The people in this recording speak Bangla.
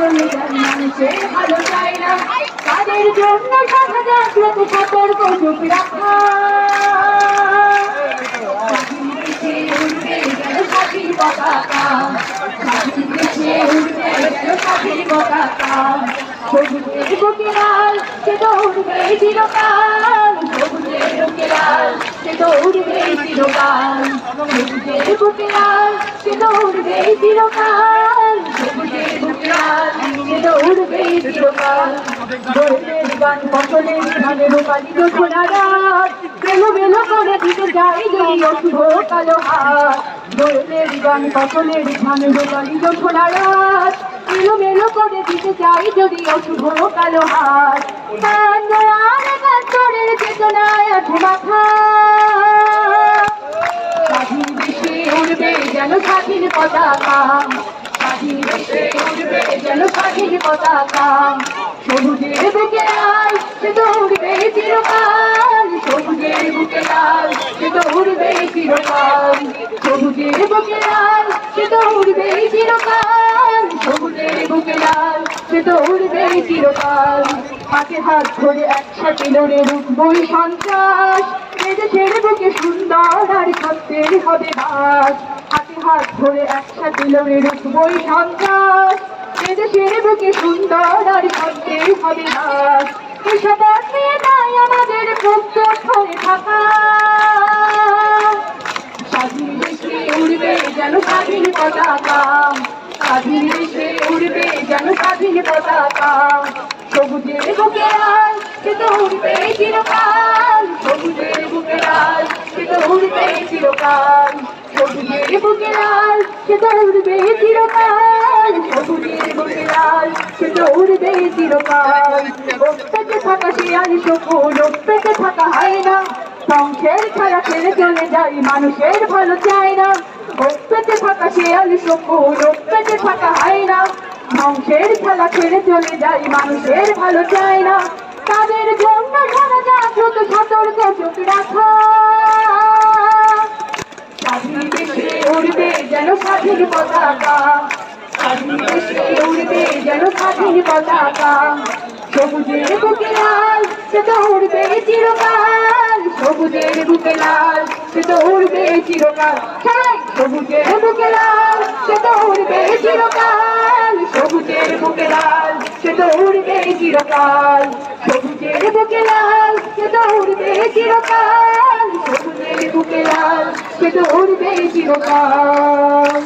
চলে যায় মানুষের ভালো চায় না তাদের জন্য সাদা জাগ্রত সতর্ক চোখ রাখা স্বাধীন পতাকা স্বাধীন দেশে উঠবে যেন স্বাধীন পতাকা সবুজের বুকে লাল সে দৌড়বে চিরকাল সবুজের বুকে লাল সে দৌড়বে চিরকাল সবুজের বুকে লাল সে দৌড়বে চিরকাল সবুজের বুকে লাল সে দৌড়বে চিরকাল দৌড়ের গান ফসলের ধানে রূপালিত সোনা রাত বেলো বেলো করে দিতে যাই যদি অশুভ কালো হাত দৌড়ের গান ফসলের ধানে রূপালিত সোনা রাত বেলো বেলো করে দিতে চাই যদি অশুভ কালো হাত আর কান্তরের চেতনায় আছে মাথা স্বাধীন দেশে উড়বে যেন স্বাধীন পতাকা স্বাধীন দেশে উড়বে যেন স্বাধীন পতাকা সবুজের বুকে লাল সে দৌড়বে চিরকাল সবুজের বুকে লাল সে দৌড়বে চিরকাল সবুজের বুকে লাল সে দৌড়বে চিরকাল সবুজের বুকে লাল সে দৌড়বে চিরকাল হাতে হাত ধরে একসাথে লড়ে রুখবই সন্ত্রাস এদেশের বুকে সুন্দর আর সত্যের হবে বাস হাতে হাত ধরে একসাথে লড়ে রুখবই সন্ত্রাস এদেশের বুকে সুন্দর আর সত্যের হবে বাস এসব নিয়ে তাই আমাদের প্রস্তুত হয়ে থাকা স্বাধীন দেশে উড়বে যেন স্বাধীন পতাকা স্বাধীন দেশে উড়বে যেন স্বাধীন পতাকা সবুজের বুকে লাল সে দৌড়বে চিরকাল সবুজের বুকে লাল সে দৌড়বে চিরকাল সবুজের বুকে লাল সে দৌড়বে চিরকাল সবুজের বুকে লাল সে দৌড়বে চিরকাল পেটে থাকা শিয়াল শকুন পেটে থাকা হয় না সংসার ছাড়া ছেড়ে চলে যাই মানুষের ভালো চায় না পেটে থাকা শিয়াল শকুন পেটে থাকা হয় না ধ্বংসের খেলা ছেড়ে চলে যাই মানুষের ভালো চায় না তাদের জন্য সারা জাগ্রত সতর্ক চোখ রাখা স্বাধীন দেশে উড়বে যেন স্বাধীন পতাকা স্বাধীন দেশে উড়বে যেন স্বাধীন পতাকা সবুজের বুকে লাল সে দৌড়বে চিরকাল সবুজের বুকে লাল সে দৌড়বে চিরকাল সবুজের বুকে লাল সে দৌড়বে চিরকাল সবুজের বুকে লাল সে দৌড়বে চিরকাল সবুজের বুকে লাল সে দৌড়বে চিরকাল সবুজের বুকে লাল সে দৌড়বে চিরকাল